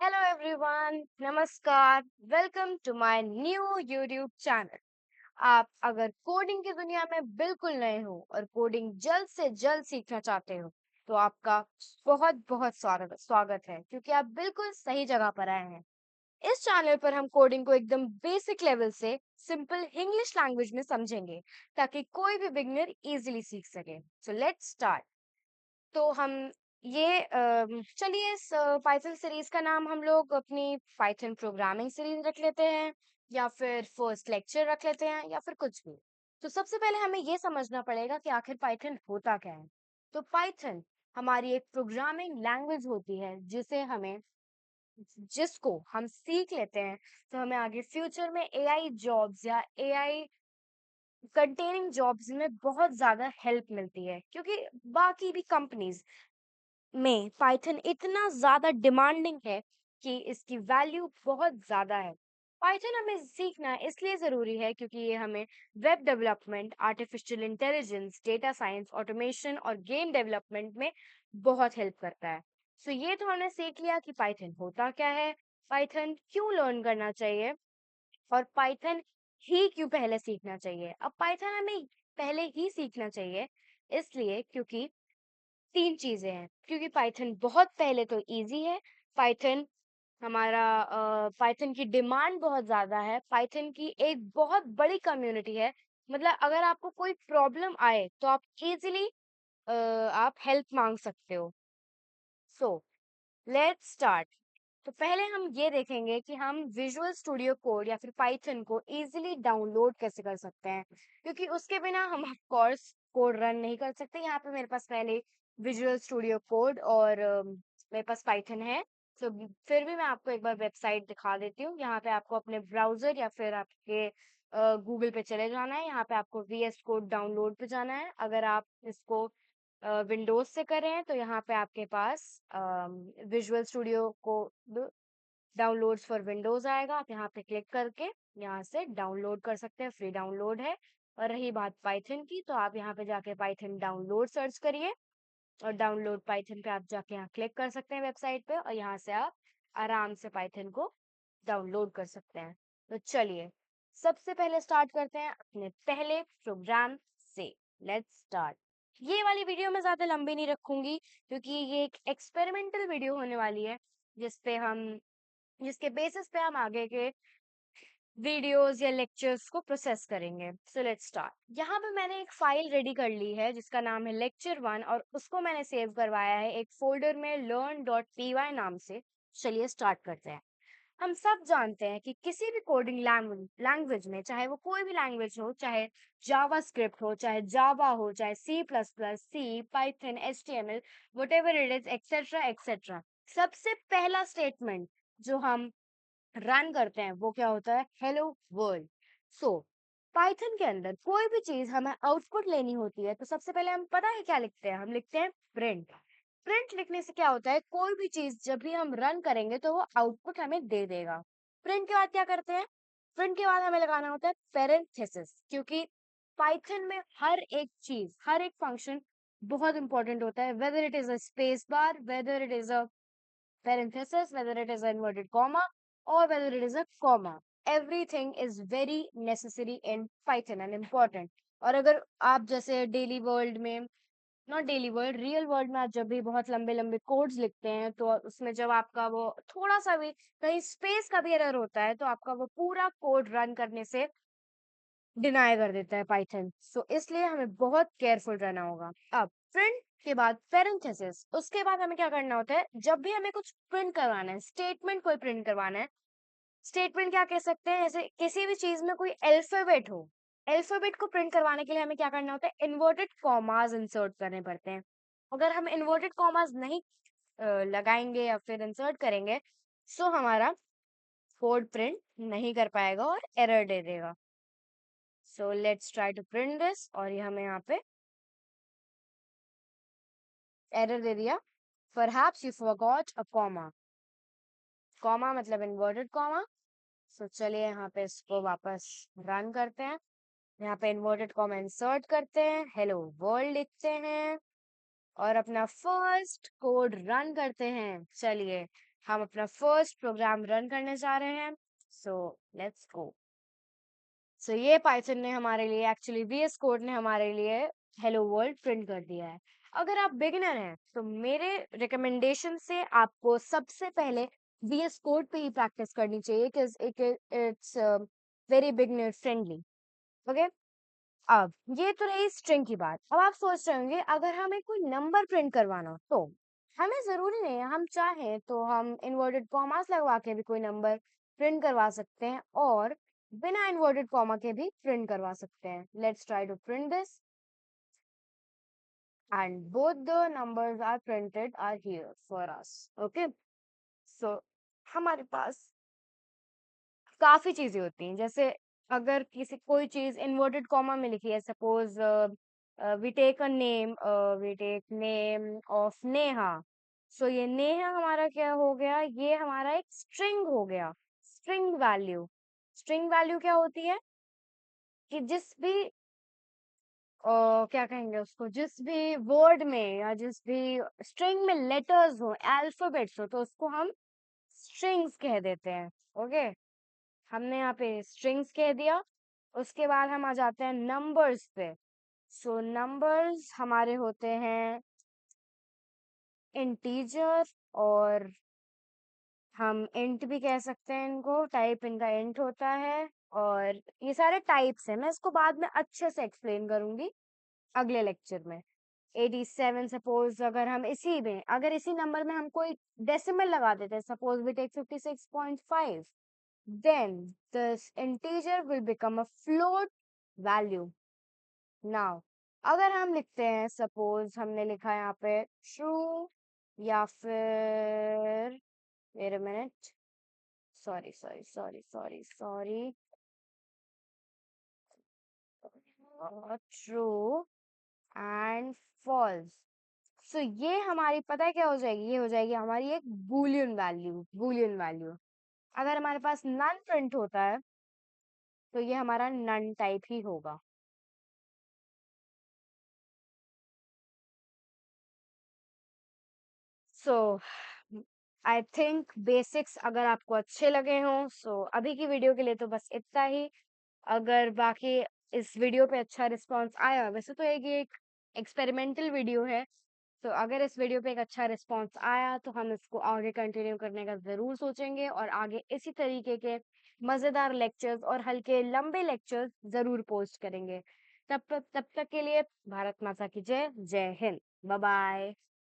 Hello everyone, नमस्कार। Welcome to my new YouTube channel. आप अगर कोडिंग की दुनिया में बिल्कुल नए हो और कोडिंग जल्द से जल्द सीखना चाहते हो तो आपका बहुत बहुत स्वागत स्वागत है, क्योंकि आप बिल्कुल सही जगह पर आए हैं। इस चैनल पर हम कोडिंग को एकदम बेसिक लेवल से सिंपल इंग्लिश लैंग्वेज में समझेंगे, ताकि कोई भी बिगिनर इजीली सीख सके। So let's start. तो हम ये चलिए इस पाइथन सीरीज का नाम हम लोग अपनी पाइथन प्रोग्रामिंग सीरीज रख लेते हैं, या फिर फर्स्ट लेक्चर रख लेते हैं, या फिर कुछ भी। तो सबसे पहले हमें ये समझना पड़ेगा कि आखिर पाइथन होता क्या है। तो पाइथन हमारी एक प्रोग्रामिंग लैंग्वेज होती है जिसको हम सीख लेते हैं तो हमें आगे फ्यूचर में एआई जॉब्स या एआई कंटेनिंग जॉब्स में बहुत ज्यादा हेल्प मिलती है, क्योंकि बाकी भी कंपनीज में पाइथन इतना ज़्यादा डिमांडिंग है कि इसकी वैल्यू बहुत ज़्यादा है। पाइथन हमें सीखना इसलिए ज़रूरी है क्योंकि ये हमें web development, artificial intelligence, data science, automation और गेम डेवलपमेंट में बहुत हेल्प करता है। सो ये तो हमने सीख लिया कि पाइथन होता क्या है, पाइथन क्यों लर्न करना चाहिए, और पाइथन ही क्यों पहले सीखना चाहिए। अब पाइथन हमें पहले ही सीखना चाहिए इसलिए क्योंकि 3 चीज़ें हैं, क्योंकि पाइथन बहुत पहले तो ईज़ी है, पाइथन पाइथन की डिमांड बहुत ज़्यादा है, पाइथन की एक बहुत बड़ी कम्युनिटी है। मतलब अगर आपको कोई प्रॉब्लम आए, तो आप ईज़िली आप हेल्प माँग सकते हो। So let's start. तो पहले हम ये देखेंगे कि हम विजुअल स्टूडियो कोड या फिर पाइथन को इजीली डाउनलोड कैसे कर सकते हैं, क्योंकि उसके बिना हम ऑफ कोर्स कोड रन नहीं कर सकते। यहाँ पे मेरे पास पहले विजुअल स्टूडियो कोड और मेरे पास पाइथन है। तो फिर भी मैं आपको एक बार वेबसाइट दिखा देती हूँ। यहाँ पे आपको अपने ब्राउजर या फिर आपके गूगल पे चले जाना है। यहाँ पे आपको वीएस कोड डाउनलोड पे जाना है। अगर आप इसको विंडोज से करें तो यहाँ पे आपके पास विजुअल स्टूडियो को डाउनलोड्स फॉर विंडोज आएगा। आप यहाँ पे क्लिक करके यहाँ से डाउनलोड कर सकते हैं, फ्री डाउनलोड है। और रही बात पाइथन की, तो आप यहाँ पे जाके पाइथन डाउनलोड सर्च करिए, और डाउनलोड पाइथन पे आप जाके यहाँ क्लिक कर सकते हैं वेबसाइट पे, और यहाँ से आप आराम से पाइथन को डाउनलोड कर सकते हैं। तो चलिए सबसे पहले स्टार्ट करते हैं अपने पहले प्रोग्राम से। Let's start. ये वाली वीडियो मैं ज्यादा लंबी नहीं रखूंगी, क्योंकि ये एक एक्सपेरिमेंटल वीडियो होने वाली है, जिसपे हम जिसके बेसिस पे हम आगे के वीडियोस या लेक्चर्स को प्रोसेस करेंगे। So let's start. यहाँ पे मैंने एक फाइल रेडी कर ली है जिसका नाम है lecture1, और उसको मैंने सेव करवाया है एक फोल्डर में learn.py नाम से। चलिए स्टार्ट करते हैं। हम सब जानते हैं कि किसी भी कोडिंग लैंग्वेज में, चाहे वो कोई भी लैंग्वेज हो, चाहे जावा स्क्रिप्ट हो, चाहे जावा हो, चाहे C plus plus, C, Python, HTML, whatever it is, etcetera etcetera, सबसे पहला स्टेटमेंट जो हम रन करते हैं वो क्या होता है? Hello world. सो पाइथन के अंदर कोई भी चीज हमें आउटपुट लेनी होती है तो सबसे पहले हम पता है क्या लिखते हैं? हम लिखते हैं प्रिंट। प्रिंट लिखने से क्या होता है, कोई भी चीज जब भी हम रन करेंगे तो वो आउटपुट हमें दे देगा। प्रिंट के बाद क्या करते हैं? प्रिंट के बाद हमें लगाना होता है पेरेंथेसिस, क्योंकि पाइथन में हर एक चीज, हर एक फंक्शन बहुत इंपॉर्टेंट होता है, whether it is a space bar, whether it is a parenthesis, whether it is an inverted comma or whether it is a comma. Everything is very necessary in Python and important. और अगर आप जैसे daily world में, not daily world, real world में आप जब भी बहुत लंबे लंबे कोड्स लिखते हैं तो उसमें जब आपका वो थोड़ा सा भी कहीं स्पेस का भी एरर होता है तो आपका वो पूरा कोड रन करने से डिनाई कर देता है पाइथन। सो इसलिए हमें बहुत केयरफुल रहना होगा। अब प्रिंट के बाद पेरेंथेसिस, उसके बाद हमें क्या करना होता है? जब भी हमें कुछ प्रिंट करवाना है, स्टेटमेंट कोई प्रिंट करवाना है, स्टेटमेंट क्या कह सकते हैं, जैसे किसी भी चीज में कोई अल्फाबेट हो, अल्फाबेट को प्रिंट करवाने के लिए हमें क्या करना होता है? इन्वर्टेड कॉमास इंसर्ट करने पड़ते हैं। अगर हम इन्वर्टेड कॉमास नहीं लगाएंगे या फिर इंसर्ट करेंगे, सो हमारा कोड प्रिंट नहीं कर पाएगा और एरर दे देगा। So let's try to print this, और ये हमें यहाँ पे एरर दे दिया, perhaps you forgot a comma. Comma मतलब इन्वर्टेड कॉमा। सो चलिए यहाँ पे इसको वापस रन करते हैं। यहाँ पे इन्वर्टेड कॉमा इंसर्ट करते हैं, हेलो वर्ल्ड लिखते हैं, और अपना फर्स्ट कोड रन करते हैं। चलिए हम अपना फर्स्ट प्रोग्राम रन करने जा रहे हैं। So let's go. सो ये पाइथन ने हमारे लिए, एक्चुअली वीएस कोड ने हमारे लिए हेलो वर्ल्ड प्रिंट कर दिया है। अगर आप बिगिनर हैं तो मेरे रिकमेंडेशन से आपको सबसे पहले वीएस कोड पे ही प्रैक्टिस करनी चाहिए, because it's very beginner friendly. Okay, अब ये तो रही स्ट्रिंग की बात। अब आप सोच रहे होंगे अगर हमें कोई नंबर प्रिंट करवाना हो तो हमें जरूरी नहीं है, हम चाहें तो हम इन्वर्टेड कॉमास लगवा के भी कोई नंबर प्रिंट करवा सकते हैं और बिना इन्वर्टेड कॉमा के भी प्रिंट करवा सकते हैं। Let's try to print this and both the numbers are printed are here for us. Okay, so हमारे पास काफी चीजें होती हैं, जैसे अगर किसी कोई चीज इन्वर्टेड कॉमा में लिखी है, suppose we take a name, we take name of Neha. So ये नेहा हमारा क्या हो गया, ये हमारा एक स्ट्रिंग हो गया, स्ट्रिंग वैल्यू। स्ट्रिंग वैल्यू क्या होती है कि जिस भी क्या कहेंगे उसको, जिस भी वर्ड में या जिस भी स्ट्रिंग में लेटर्स हो, अल्फाबेट्स हो, तो उसको हम स्ट्रिंग्स कह देते हैं। ओके, हमने यहाँ पे स्ट्रिंग्स कह दिया। उसके बाद हम आ जाते हैं नंबर्स पे। सो नंबर्स हमारे होते हैं इंटीजर, और हम इंट भी कह सकते हैं इनको, टाइप इनका इंट होता है। और ये सारे टाइप्स हैं, मैं इसको बाद में अच्छे से एक्सप्लेन करूंगी अगले लेक्चर में। 87, सपोज अगर हम इसी में, अगर इसी नंबर में हम कोई डेसिमल लगा देते हैं, suppose we take 56.5, then this integer will become a float value. Now, अगर हम लिखते हैं, सपोज हमने लिखा है यहाँ पे ट्रू, या फिर wait a minute, sorry sorry sorry sorry sorry, true and false. So ये हमारी पता है क्या हो जाएगी, ये हो जाएगी हमारी एक बूलियन वैल्यू, बूलियन वैल्यू। अगर हमारे पास नन प्रिंट होता है तो ये हमारा नन टाइप ही होगा। सो आई थिंक बेसिक्स अगर आपको अच्छे लगे हों, सो अभी की वीडियो के लिए तो बस इतना ही। अगर बाकी इस वीडियो पे अच्छा रिस्पांस आया, वैसे तो एक एक्सपेरिमेंटल वीडियो है, तो अगर इस वीडियो पे एक अच्छा रिस्पांस आया तो हम इसको आगे कंटिन्यू करने का जरूर सोचेंगे, और आगे इसी तरीके के मजेदार लेक्चर्स और हल्के लंबे लेक्चर्स जरूर पोस्ट करेंगे। तब तक के लिए भारत माता की जय, जय हिंद, बाय बाय।